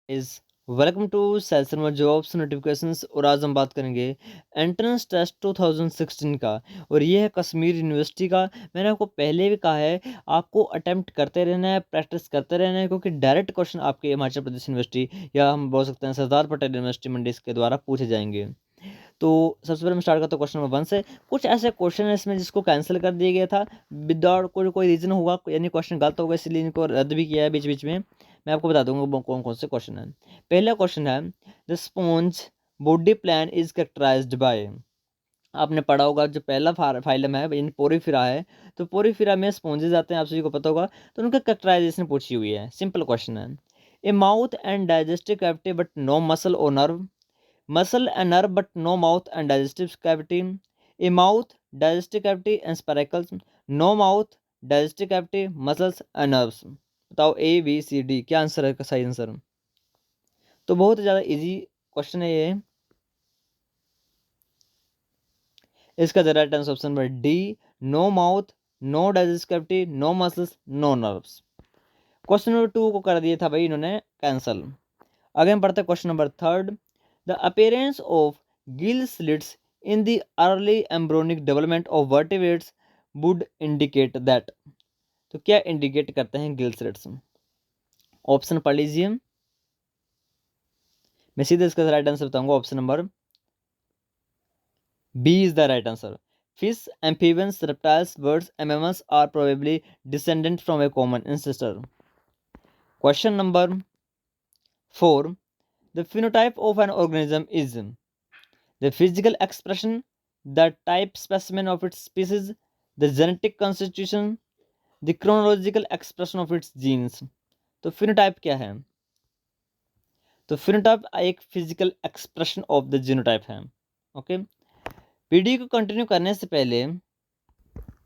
Is welcome to सैलसरमा jobs notifications. और आज हम बात करेंगे एंट्रेंस टेस्ट 2016 का। और ये है कश्मीर यूनिवर्सिटी का। मैंने आपको पहले भी कहा है, आपको अटेम्प्ट करते रहना है, प्रैक्टिस करते रहना है, क्योंकि डायरेक्ट क्वेश्चन आपके हिमाचल प्रदेश यूनिवर्सिटी या हम बोल सकते हैं सरदार पटेल यूनिवर्सिटी मंडी के द्वारा पूछे जाएंगे। तो सबसे पहले मैं स्टार्ट करता हूँ क्वेश्चन नंबर 1 से। कुछ ऐसे क्वेश्चन है इसमें जिसको कैंसिल कर दिया गया था विदाउट कोई रीज़न होगा, यानी क्वेश्चन गलत होगा, इसलिए इनको रद्द भी किया है बीच बीच में। मैं आपको बता दूंगा वो कौन कौन से क्वेश्चन है। पहला क्वेश्चन है, the sponge body plan is characterised by. आपने पढ़ा होगा जो पहला फाइलम है इन पोरीफिरा है, तो पोरीफिरा में स्पॉन्जेस आते हैं, आप सभी को पता होगा। तो उनका कैरेक्टराइजेशन पूछी हुई है, सिंपल क्वेश्चन है। A mouth and digestive cavity but no muscle और nerve. Muscle and nerve but no mouth and digestive cavity. A mouth, digestive cavity and spiracles. No mouth, digestive cavity, muscles and nerves. बताओ A B C D क्या answer है, का सही answer. तो बहुत ज़्यादा easy question है ये। इसका right answer option number D, no mouth, no digestive cavity, no muscles, no nerves. Question number 2 को कर दिया था भाई इन्होंने कैंसल। आगे हम पढ़ते हैं question number 3। The appearance of gill slits in the early embryonic development of vertebrates would indicate that. तो क्या इंडिकेट करते हैं गिल स्लिट्स? ऑप्शन पढ़ लीजिए। मैं सीधे इसका राइट आंसर बताऊंगा, option number B is the right answer. Fish, amphibians, reptiles, birds and mammals are probably descendent from a common ancestor. Question number 4। The phenotype of an organism is the physical expression, the type specimen of its species, the genetic constitution, the chronological expression of its genes। तो phenotype क्या है? तो phenotype एक physical expression of the genotype है। Okay, video को continue करने से पहले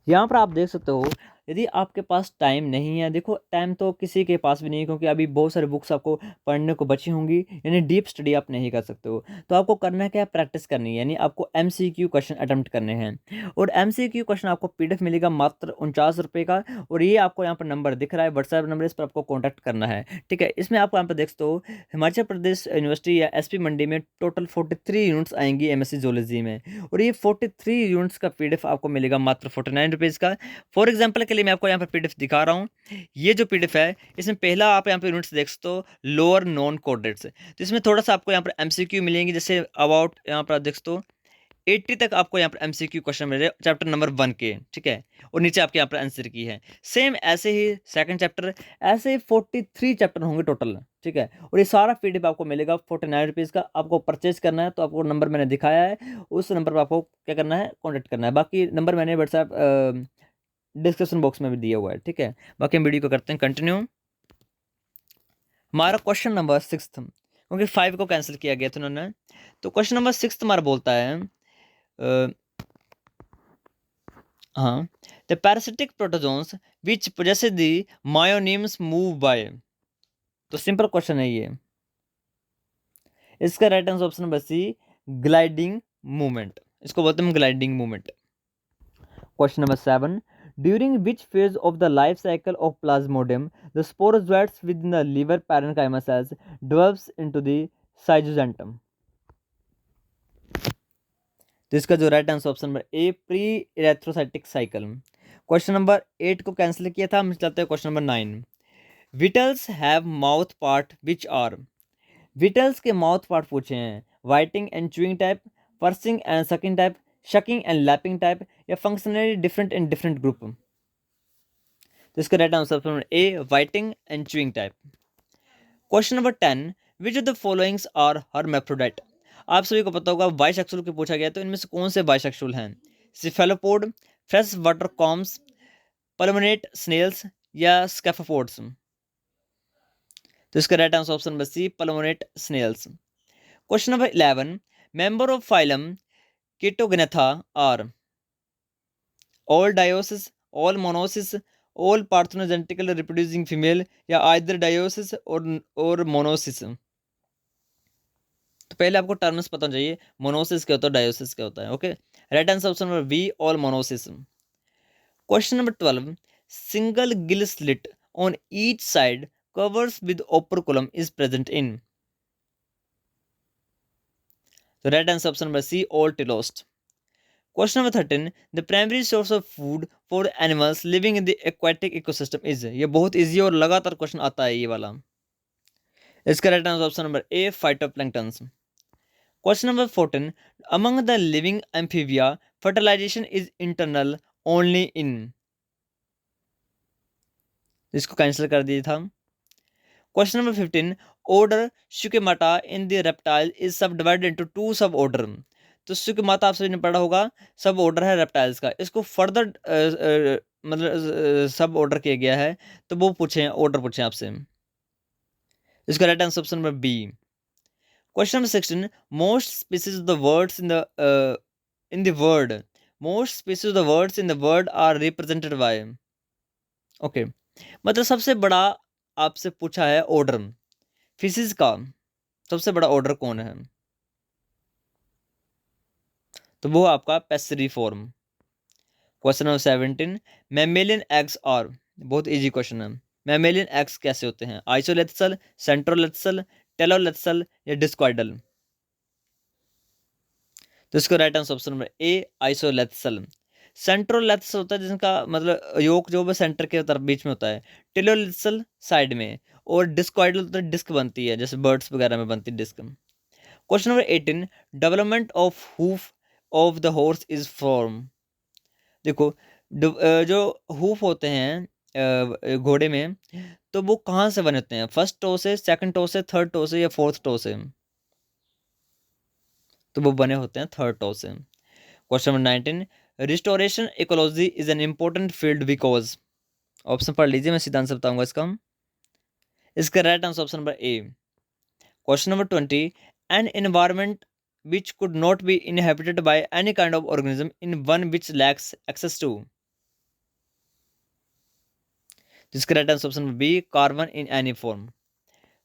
यहाँ पर आप देख सकते हो, यदि आपके पास टाइम नहीं है, देखो टाइम तो किसी के पास भी नहीं है, क्योंकि अभी बहुत सारी बुक्स आपको पढ़ने को बची होंगी, यानी डीप स्टडी आप नहीं कर सकते हो। तो आपको करना क्या है, प्रैक्टिस करनी है, यानी आपको एमसीक्यू क्वेश्चन अटेम्प्ट करने हैं। और एमसीक्यू क्वेश्चन आपको पीडीएफ मिलेगा मात्र 49 रुपये का। और ये आपको यहाँ पर नंबर दिख रहा है, व्हाट्सएप नंबर, इस पर आपको कॉन्टैक्ट करना है। ठीक है, इसमें आपको यहाँ पर देख सकते हो हिमाचल प्रदेश यूनिवर्सिटी या एसपी मंडी में टोटल 43 यूनिट्स आएंगी एमएससी जूलॉजी में। और ये 43 यूनिट्स का पीडीएफ आपको मिलेगा मात्र 49 रुपीज़ का। फॉर एग्जाम्पल के लिए मैं आपको यहाँ पर पीडीएफ दिखा रहा हूँ। ये जो पीडीएफ है, इसमें पहला आप यहाँ पर यूनिट्स देख सकते हो, लोअर नॉन कोडेट्स। तो इसमें थोड़ा सा आपको यहाँ पर एमसीक्यू मिलेंगे, जैसे अबाउट यहाँ पर आप देख सकते हो 80 तक आपको यहाँ पर एमसीक्यू क्वेश्चन मिल रहे हैं चैप्टर नंबर 1 के। ठीक है, और नीचे आपके यहाँ पर आंसर की है। सेम ऐसे ही सेकंड चैप्टर, ऐसे ही 43 चैप्टर होंगे टोटल। ठीक है, और ये सारा पीडीएफ आपको मिलेगा 49 रुपीज़ का। आपको परचेज करना है तो आपको नंबर मैंने दिखाया है, उस नंबर पर आपको क्या करना है, कॉन्टेक्ट करना है। बाकी नंबर मैंने व्हाट्सएप डिस्क्रिप्शन बॉक्स में भी दिया हुआ है। ठीक है, बाकी हम वीडियो को करते हैं कंटिन्यू। हमारा क्वेश्चन नंबर 6, क्योंकि 5 को कैंसिल किया गया था उन्होंने। तो क्वेश्चन नंबर 6 हमारा बोलता है हाँ, the parasitic protozoans which possess the myonemes move by. तो सिंपल क्वेश्चन है ये। इसका right answer option number C, gliding movement. इसको बोलते हैं gliding movement. Question number 7, during which phase of the life cycle of plasmodium the sporozoites within the liver parenchyma cells develops into the साइटोजेंटम। तो इसका जो right answer option number A, pre erythrocytic cycle. Question number 8 को cancel किया था, हम चलते हैं question number 9। Beetles have mouth part which are. Beetles के माउथ पार्ट पूछे हैं, biting and chewing type, piercing and sucking type, sucking and lapping type, या functionally different in different group. तो इसका right answer option number A, biting and chewing type. Question number 10, which of the followings are hermaphrodite. आप सभी को पता होगा bisexual को पूछा गया, तो इनमें से कौन से बाइसेक्सुअल हैं? Cephalopod, fresh water clams, pulmonate snails, या स्कैफोपोड्स। तो इसका right answer option number C, pulmonate snails. Question number 11, member of phylum chaetognatha are all dioecious, all monoecious, all parthenogenetically reproducing female, या आइदर डायोसिस और monoecious. तो पहले आपको terms पता चाहिए, मोनोसिस क्या होता है, डायोसिस क्या होता है। Okay, right answer option number B, all monoecious. Question number 12, single gill slit on each side covers with operculum is present in. तो right answer option number C, all teleost. Question number 13, the primary source of food for animals living in the aquatic ecosystem is. ये बहुत easy और लगातार question आता है ये वाला। इसका right answer option number A, phytoplanktons. Question number 14, among the living amphibia fertilization is internal only in. इसको कैंसिल कर दिया था। Question number 15, order squamata in the reptile is subdivided into two suborder. तो squamata आपसे ने पढ़ा होगा, सब ऑर्डर है रेप्टाइल्स का, इसको फर्दर मतलब सब ऑर्डर किया गया है, तो वो पूछे ऑर्डर पूछे आपसे। इसका right answer option number B. Question number 16, most species of the words in the word, most species of the words in the word are represented by. Okay, मतलब सबसे बड़ा आपसे पूछा है ऑर्डर फिशेज का, सबसे बड़ा ऑर्डर कौन है, तो वो आपका pessary form. Question number 17, mammalian eggs are, बहुत इजी क्वेश्चन है, मैमेलियन एग्स कैसे होते हैं, आइसोलेथसल, सेंट्रोलेथसल, टेलोलेथसल या डिस्क्वाइडल। तो इसको right answer option number A, isolecithal. Centrolecithal होता है जिनका मतलब योक जो सेंटर के तरफ बीच में होता है, टेलोलेथसल साइड में, और डिस्क्वाइडल होता है डिस्क बनती है जैसे बर्ड्स वगैरह में बनती है disc. Question number 18, development of hoof of the horse is form. देखो जो हूफ होते हैं घोड़े में, तो वो कहाँ से बने होते हैं, फर्स्ट टो से, सेकंड टो से, थर्ड टो से या फोर्थ टो से, तो वो बने होते हैं थर्ड टो से। Question number 19, restoration ecology is an important field because. Option पढ़ लीजिए, मैं सीधा आंसर बताऊंगा इसका right answer option number A. Question number 20, an environment which could not be inhabited by any kind of organism in one which lacks access to। जिसका right answer option B, carbon in any form.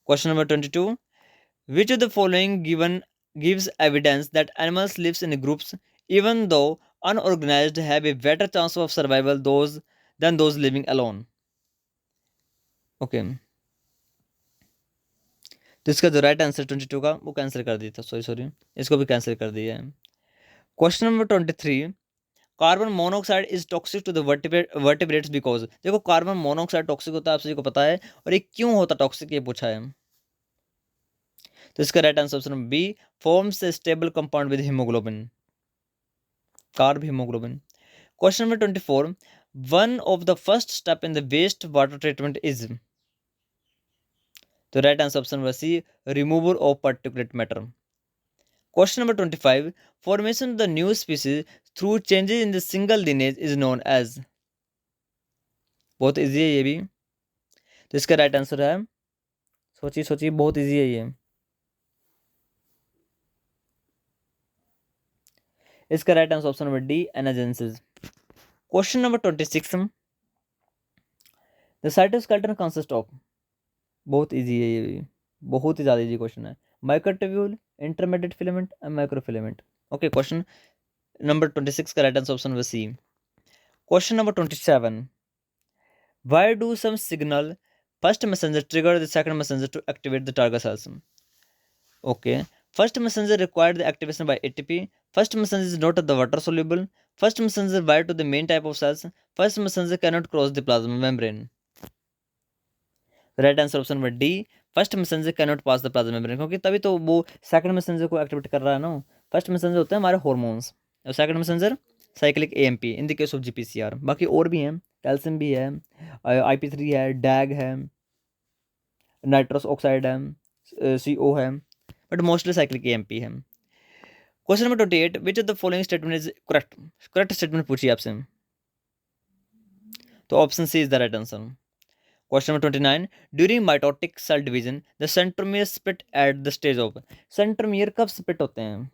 Question number 22, which of the following given gives evidence that animals lives in groups even though unorganized have a better chance of survival those than those living alone। Okay, तो इसका जो right answer 22 का वो cancel कर दिया था, sorry इसको भी कैंसिल कर दिया है। Question number 23, carbon monoxide is toxic to the vertebrates because. देखो कार्बन मोनोऑक्साइड टॉक्सिक होता है, आप सभी को पता है, और ये क्यों होता टॉक्सिक ये पूछा है। तो इसका right answer option B, forms a stable compound with haemoglobin, carb haemoglobin. Question number 24, one of the first step in the waste water treatment is. तो right answer option number C, removal of particulate matter. Question number 25, formation of the new species through changes in the single lineage is known as. बहुत easy है ये भी, तो इसका right answer है, सोचिए सोचिए, बहुत इजी है ये। इसका right answer option number D, anagenesis. Question number 26, the cytoskeleton consist of. बहुत इजी है ये भी, बहुत ही ज़्यादा इजी क्वेश्चन है, microtubule, intermediate filament and microfilament. Okay, question number 26 का right answer option number C. Question number 27, why do some signal first messenger trigger the second messenger to activate the target cells. Okay, first messenger required the activation by ATP, first messenger is not the water soluble, first messenger wired to the main type of cells, first messenger cannot cross the plasma membrane। Right answer option number D, first messenger cannot pass the plasma membrane, क्योंकि तभी तो वो second messenger को activate कर रहा है ना। First messenger होता है हमारे हार्मोन्स, और second messenger cyclic AMP in the case of GPCR. बाकी और भी हैं, कैल्शियम भी है, IP3 है, डैग है, नाइट्रस ऑक्साइड है, CO है, बट मोस्टली साइक्लिक एएमपी है। Question number 28, which of the following statement is correct. Correct statement पूछिए आपसे, तो option C is the right answer. Question number 29, during mitotic cell division the centromere split at the stage of. Centromere कब split होते हैं,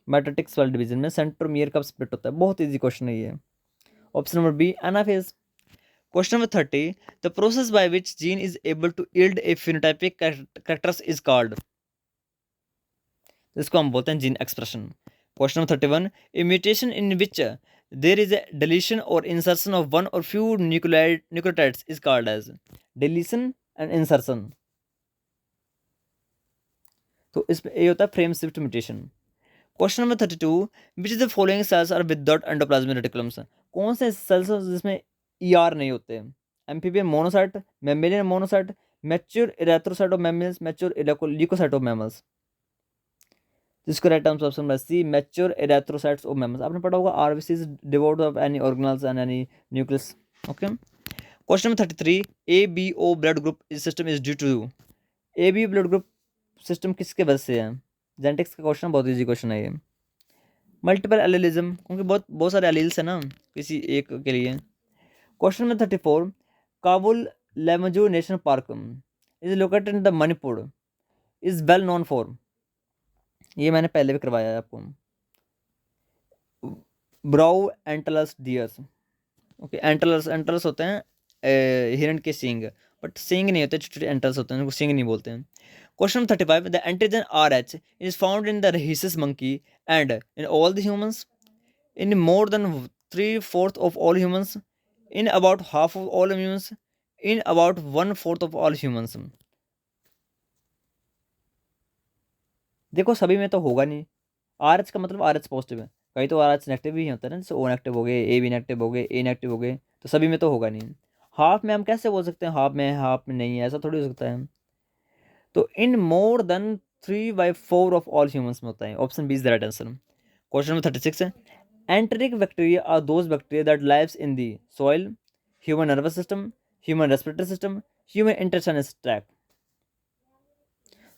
mitotic cell division में centromere कब split होता है, बहुत इजी क्वेश्चन है ये। Option number B, anaphase. Question number 30, the process by which gene is able to yield a phenotypic characters is called. इसको हम बोलते हैं gene expression. Question number 31, a mutation in which there is a deletion or insertion of one or few nucleotides is called as. Deletion and insertion, तो इस ये होता है frame shift mutation. Question number 32, which is the following cells are without endoplasmic reticulums? कौन से cells जिसमें ER नहीं होते? Amphibian monocyte, mammalian monocyte, mature erythrocyte of mammals, mature leucocyte of mammals. जिसको right answer option number C, mature erythrocytes of mammals. आपने पढ़ा होगा RBCs डिवोर्ड of any organelles and any nucleus. Okay, question number 33, ABO blood group system is due to? AB blood group system किसके वजह से है? Genetics का question, बहुत इजी क्वेश्चन है ये। मल्टीपल एलिलिज्म, क्योंकि बहुत सारे एलील्स है ना किसी एक के लिए। Question number 34, Keibul Lamjao national park is located in the Manipur, is well known for? ये मैंने पहले भी करवाया है आपको। ब्राउ एंटलस डियर्स। ओके, एंटलस होते हैं हिरण के सींग, बट सींग नहीं होते, छोटे छोटे एंटल्स होते हैं, उनको सींग नहीं बोलते हैं। Question 35, the antigen RH is found in the rhesus monkey and in all the humans, in more than 3/4 of all humans, in about half of all humans, in about 1/4 of all humans। देखो सभी में तो होगा नहीं। RH का मतलब RH positive है, कई तो RH नेगेटिव भी होता है ना, जैसे O नेगेटिव हो गए, AB नेगेटिव हो गए, A नेगेटिव हो गए, तो सभी में तो होगा नहीं। हाफ में हम कैसे बोल सकते हैं हाफ में है हाफ में नहीं है, ऐसा थोड़ी हो सकता है। तो in more than 3/4 of all humans में होता है। Option B is the right answer. Question number 36 है, enteric bacteria are those bacteria that lives in the soil, human nervous system, human respiratory system, human intestinal tract.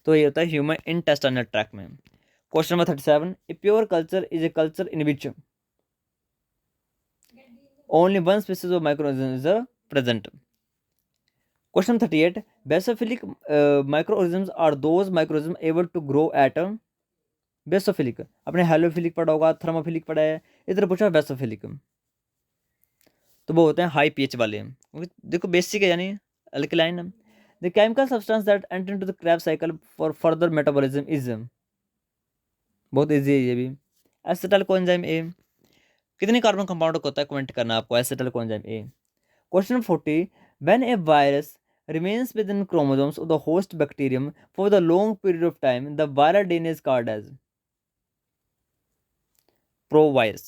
तो ये होता है human intestinal tract में। Question number 37, a pure culture is a culture in which only one species of microorganism is present. Question 38, basophilic microorganisms are those microorganisms able to grow at basophilic. अपने halophilic पढ़ा होगा, thermophilic पढ़ा है, इधर पूछा basophilic, तो वो होते हैं हाई पीएच वाले। देखो बेसिक है यानी alkaline. The chemical substance that enter into the Krebs cycle for further metabolism is, बहुत इजी है ये भी, एसिटाइल कोएंजाइम ए। कितने कार्बन कंपाउंड होता है कमेंट करना आपको, acetyl coenzyme A. Question 40, when A virus remains within chromosomes of the host bacterium for the long period of time, the viral DNA is called as provirus.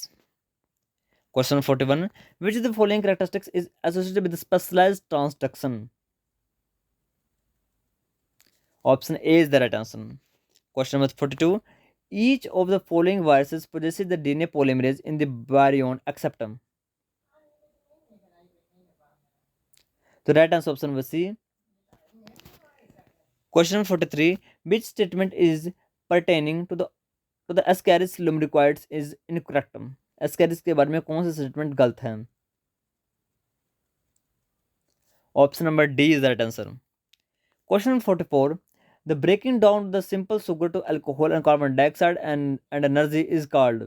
Question 41, which of the following characteristics is associated with specialized transduction? Option A is the right answer. Question number 42, each of the following viruses possesses the DNA polymerase in the virion except them. The right answer option was C. Question number 43, which statement is pertaining to the Ascaris lumbricoides is incorrect? Ascaris के बारे में कौन सा statement गलत है? Option number D is the right answer. Question number 44, the breaking down the simple sugar to alcohol and carbon dioxide and energy is called,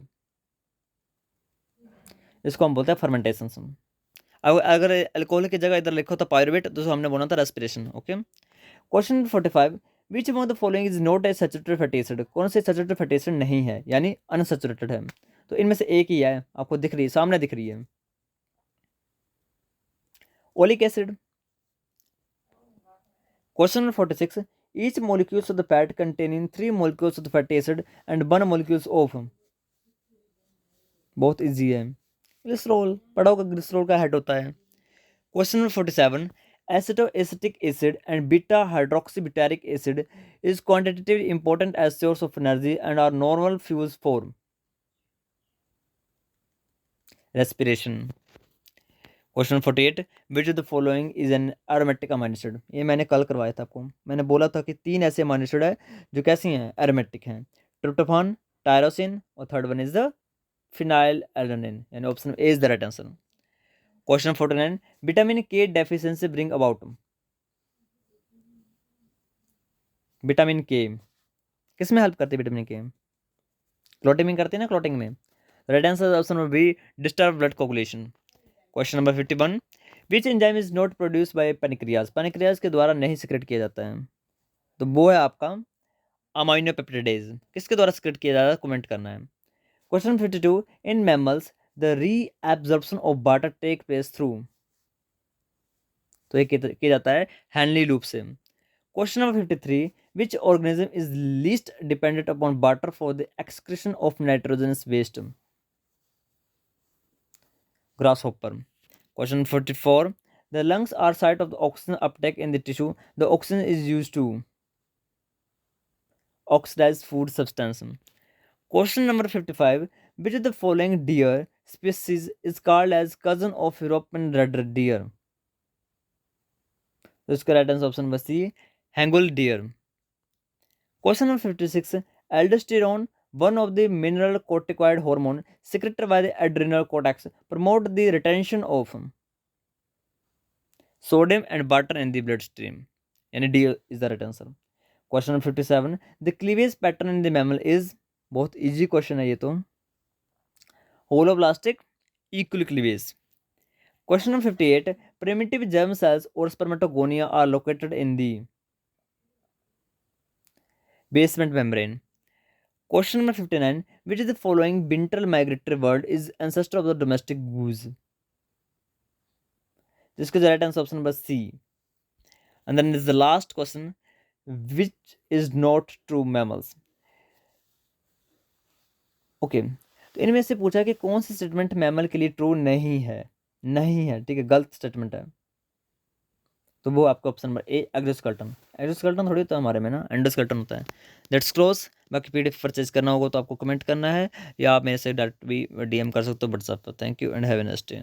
इसको हम बोलते हैं फर्मेंटेशन। अगर अल्कोहल की जगह इधर लिखो तो पायरुवेट, तो हमने बोला था respiration. Okay, question 45, which among the following is not a saturated fatty acid? कौन से सैचुरेटेड फैटी एसिड नहीं है यानी अनसैचुरेटेड है? तो इनमें से एक ही है, आपको दिख रही है, सामने दिख रही है, oleic acid. Question number 46, each molecules of the fat containing 3 molecules of the fatty acid and 1 molecules of, बहुत इजी है, ग्लिसरॉल पढ़ा होगा, ग्लिसरॉल का हेड होता है। Question number 47, acetoacetic acid and beta hydroxybutyric acid is quantitatively important as source of energy and are normal fuels for respiration. Question 48, which of the following is an aromatic amino acid? ये मैंने कल करवाया था आपको, मैंने बोला था कि 3 ऐसे अमाइनो एसिड है जो कैसी हैं, एरोमेटिक हैं, ट्रिप्टोफान, टायरोसिन और third one is the phenylalanine, यानी option A is the right answer. Question 49, vitamin K deficiency bring about, vitamin K किस में हेल्प करती है? विटामिन के क्लोटिंग में करती है ना, क्लोटिंग में। Right answer option number B, disturb blood coagulation. Question number 51, which enzyme is not produce by pancreas? Pancreas के द्वारा नहीं सिक्रेट किया जाता है, तो वो है आपका अमाइनो पेप्टिडेज। किसके द्वारा सिक्रेट किया जाता है, कमेंट करना है। Question 52, in mammals the reabsorption of water take place through, तो ये किया जाता है हैनली लूप से। Question number 53, Which organism is least dependent upon water for the excretion of nitrogenous waste? Grasshopper. Question 44. The lungs are site of the oxygen uptake in the tissue. The oxygen is used to oxidize food substance. Question number 55. Which of the following deer species is called as cousin of European red deer? तो इसका right answer option number C, hangul deer. Question number 56. Aldosterone, one of the mineral corticoid hormone secreted by the adrenal cortex, promote the retention of sodium and water in the bloodstream. Yani D is the right answer. Question number 57. The cleavage pattern in the mammal is, बहुत easy question है ये तो, holoblastic equal cleavage. Question number 58. Primitive germ cells or spermatogonia are located in the basement membrane. Question number 59. Which of the following bintrel migratory bird is ancestor of the domestic goose? This is the right answer option number C. And then is the last question. Which is not true mammals? Okay तो इनमें से पूछा कि कौन सी statement mammal के लिए true नहीं है, नहीं है, ठीक है, गलत स्टेटमेंट है. तो वो आपका ऑप्शन नंबर ए एग्जोस्केलेटन थोड़ी होता है हमारे में ना, एंडोस्केलेटन होता है. That's close. बाकी पीडीएफ परचेज करना होगा तो आपको कमेंट करना है या आप मेरे से डायरेक्ट भी डीएम कर सकते हो व्हाट्सएप पर. Thank you and have a nice day.